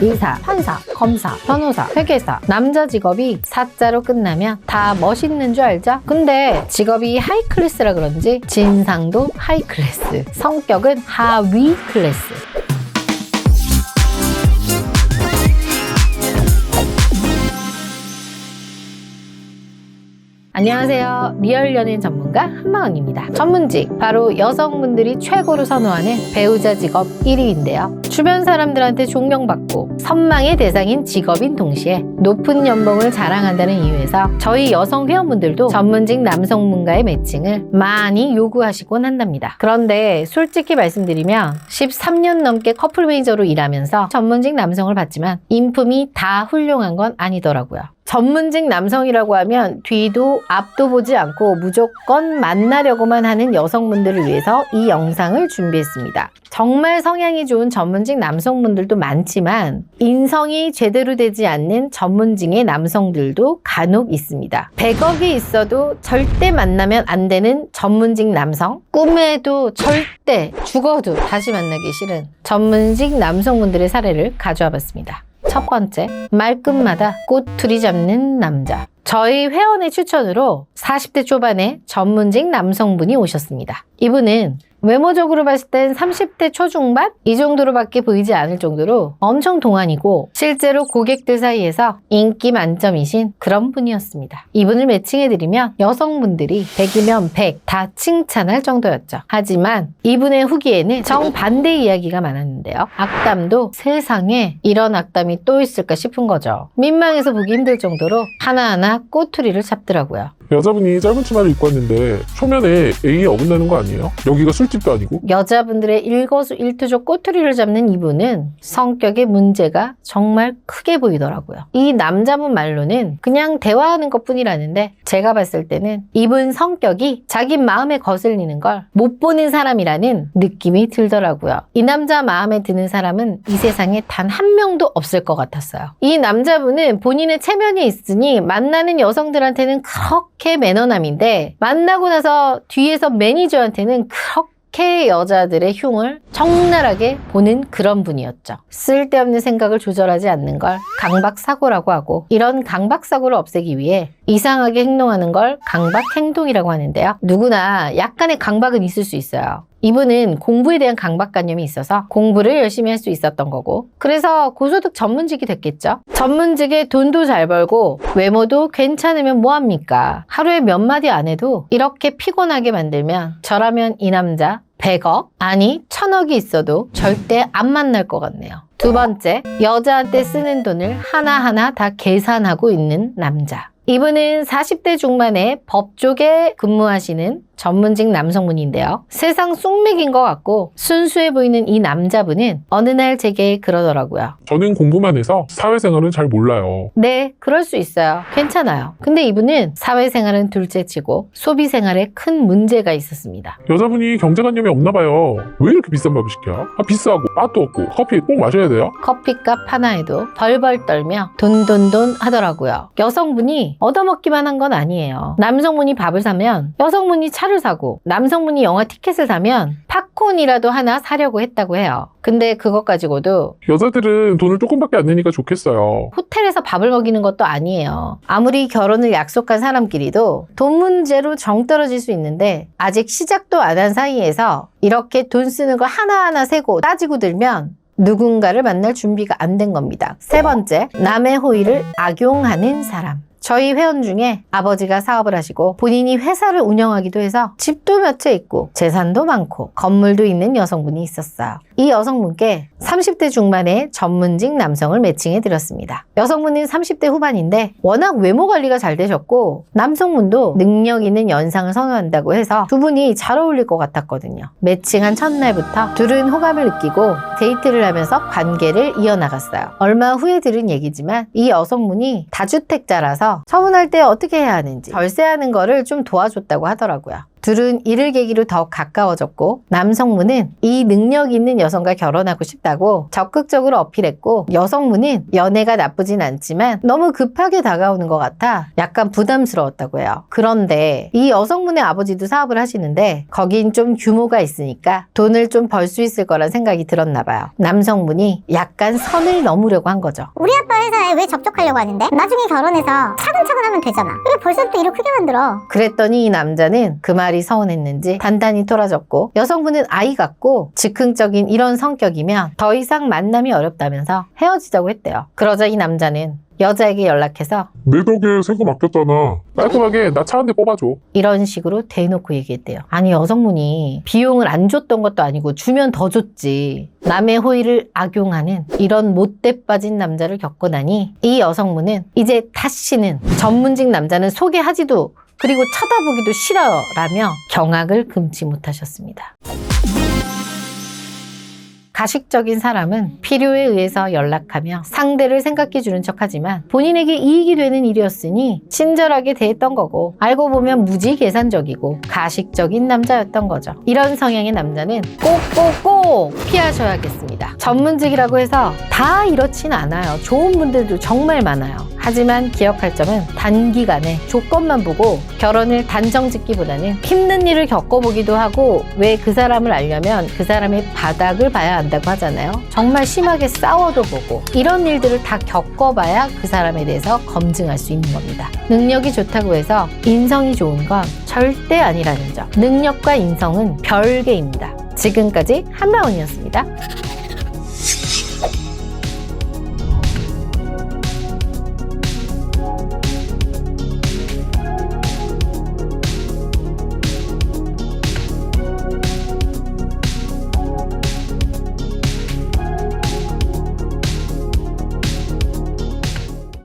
의사, 판사, 검사, 변호사, 회계사. 남자 직업이 사자로 끝나면 다 멋있는 줄 알죠? 근데 직업이 하이 클래스라 그런지 진상도 하이 클래스, 성격은 하위 클래스. 안녕하세요. 리얼 연예인 전문가 한마은입니다. 전문직, 바로 여성분들이 최고로 선호하는 배우자 직업 1위인데요. 주변 사람들한테 존경받고 선망의 대상인 직업인 동시에 높은 연봉을 자랑한다는 이유에서 저희 여성 회원분들도 전문직 남성분과의 매칭을 많이 요구하시곤 한답니다. 그런데 솔직히 말씀드리면 13년 넘게 커플 매니저로 일하면서 전문직 남성을 봤지만 인품이 다 훌륭한 건 아니더라고요. 전문직 남성이라고 하면 뒤도 앞도 보지 않고 무조건 만나려고만 하는 여성분들을 위해서 이 영상을 준비했습니다. 정말 성향이 좋은 전문직 남성분들도 많지만 인성이 제대로 되지 않는 전문직의 남성들도 간혹 있습니다. 100억이 있어도 절대 만나면 안 되는 전문직 남성, 꿈에도 절대 죽어도 다시 만나기 싫은 전문직 남성분들의 사례를 가져와 봤습니다. 첫 번째, 말끝마다 꼬투리 잡는 남자. 저희 회원의 추천으로 40대 초반의 전문직 남성분이 오셨습니다. 이분은 외모적으로 봤을 땐 30대 초중반? 이 정도로밖에 보이지 않을 정도로 엄청 동안이고 실제로 고객들 사이에서 인기 만점이신 그런 분이었습니다. 이분을 매칭해드리면 여성분들이 100이면 100 다 칭찬할 정도였죠. 하지만 이분의 후기에는 정반대 이야기가 많았는데요. 악담도 세상에 이런 악담이 또 있을까 싶은 거죠. 민망해서 보기 힘들 정도로 하나하나 꼬투리를 잡더라고요. 여자분이 짧은 치마를 입고 왔는데 초면에 A에 어긋나는 거 아니에요? 여기가 술집도 아니고? 여자분들의 일거수일투족 꼬투리를 잡는 이분은 성격의 문제가 정말 크게 보이더라고요. 이 남자분 말로는 그냥 대화하는 것뿐이라는데 제가 봤을 때는 이분 성격이 자기 마음에 거슬리는 걸 못 보는 사람이라는 느낌이 들더라고요. 이 남자 마음에 드는 사람은 이 세상에 단 한 명도 없을 것 같았어요. 이 남자분은 본인의 체면이 있으니 만나는 여성들한테는 그렇게 매너남인데 만나고 나서 뒤에서 매니저한테는 그렇게 여자들의 흉을 적나라하게 보는 그런 분이었죠. 쓸데없는 생각을 조절하지 않는 걸 강박사고라고 하고, 이런 강박사고를 없애기 위해 이상하게 행동하는 걸 강박행동이라고 하는데요. 누구나 약간의 강박은 있을 수 있어요. 이분은 공부에 대한 강박관념이 있어서 공부를 열심히 할 수 있었던 거고, 그래서 고소득 전문직이 됐겠죠. 전문직에 돈도 잘 벌고 외모도 괜찮으면 뭐합니까? 하루에 몇 마디 안 해도 이렇게 피곤하게 만들면 저라면 이 남자 100억? 아니 1000억이 있어도 절대 안 만날 것 같네요. 두 번째, 여자한테 쓰는 돈을 하나하나 다 계산하고 있는 남자. 이분은 40대 중반에 법 쪽에 근무하시는 전문직 남성분인데요. 세상 쑥맥인 것 같고 순수해 보이는 이 남자분은 어느 날 제게 그러더라고요. 저는 공부만 해서 사회생활은 잘 몰라요. 네, 그럴 수 있어요. 괜찮아요. 근데 이분은 사회생활은 둘째치고 소비생활에 큰 문제가 있었습니다. 여자분이 경제관념이 없나 봐요. 왜 이렇게 비싼 밥을 시켜? 비싸고 맛도 없고 커피 꼭 마셔야 돼요? 커피값 하나에도 벌벌 떨며 돈 하더라고요. 여성분이 얻어먹기만 한 건 아니에요. 남성분이 밥을 사면 여성분이 차를 사고, 남성분이 영화 티켓을 사면 팝콘이라도 하나 사려고 했다고 해요. 근데 그것 가지고도 여자들은 돈을 조금밖에 안 내니까 좋겠어요. 호텔에서 밥을 먹이는 것도 아니에요. 아무리 결혼을 약속한 사람끼리도 돈 문제로 정 떨어질 수 있는데 아직 시작도 안 한 사이에서 이렇게 돈 쓰는 거 하나하나 세고 따지고 들면 누군가를 만날 준비가 안 된 겁니다. 세 번째, 남의 호의를 악용하는 사람. 저희 회원 중에 아버지가 사업을 하시고 본인이 회사를 운영하기도 해서 집도 몇 채 있고 재산도 많고 건물도 있는 여성분이 있었어요. 이 여성분께 30대 중반의 전문직 남성을 매칭해 드렸습니다. 여성분은 30대 후반인데 워낙 외모 관리가 잘 되셨고 남성분도 능력 있는 연상을 선호한다고 해서 두 분이 잘 어울릴 것 같았거든요. 매칭한 첫날부터 둘은 호감을 느끼고 데이트를 하면서 관계를 이어나갔어요. 얼마 후에 들은 얘기지만 이 여성분이 다주택자라서 처분할 때 어떻게 해야 하는지 절세하는 거를 좀 도와줬다고 하더라고요. 둘은 이를 계기로 더욱 가까워졌고 남성문은 이 능력 있는 여성과 결혼하고 싶다고 적극적으로 어필했고 여성문은 연애가 나쁘진 않지만 너무 급하게 다가오는 것 같아 약간 부담스러웠다고 해요. 그런데 이 여성문의 아버지도 사업을 하시는데 거긴 좀 규모가 있으니까 돈을 좀 벌 수 있을 거란 생각이 들었나 봐요. 남성문이 약간 선을 넘으려고 한 거죠. 우리 아빠 회사에 왜 접촉하려고 하는데? 나중에 결혼해서 차근차근 하면 되잖아. 왜 벌써부터 일을 크게 만들어? 그랬더니 이 남자는 그 말이 서운했는지 단단히 토라졌고 여성분은 아이 같고 즉흥적인 이런 성격이면 더 이상 만남이 어렵다면서 헤어지자고 했대요. 그러자 이 남자는 여자에게 연락해서 내 덕에 세금 아꼈잖아. 깔끔하게 나 차 한 대 뽑아줘. 이런 식으로 대놓고 얘기했대요. 아니 여성분이 비용을 안 줬던 것도 아니고 주면 더 줬지. 남의 호의를 악용하는 이런 못돼 빠진 남자를 겪고 나니 이 여성분은 이제 다시는 전문직 남자는 소개하지도 그리고 쳐다보기도 싫어라며 경악을 금치 못하셨습니다. 가식적인 사람은 필요에 의해서 연락하며 상대를 생각해주는 척하지만 본인에게 이익이 되는 일이었으니 친절하게 대했던 거고 알고 보면 무지 계산적이고 가식적인 남자였던 거죠. 이런 성향의 남자는 꼭꼭꼭 피하셔야겠습니다. 전문직이라고 해서 다 이렇진 않아요. 좋은 분들도 정말 많아요. 하지만 기억할 점은 단기간에 조건만 보고 결혼을 단정 짓기보다는 힘든 일을 겪어보기도 하고 왜 그 사람을 알려면 그 사람의 바닥을 봐야 한다고 하잖아요. 정말 심하게 싸워도 보고 이런 일들을 다 겪어봐야 그 사람에 대해서 검증할 수 있는 겁니다. 능력이 좋다고 해서 인성이 좋은 건 절대 아니라는 점. 능력과 인성은 별개입니다. 지금까지 한마은이었습니다.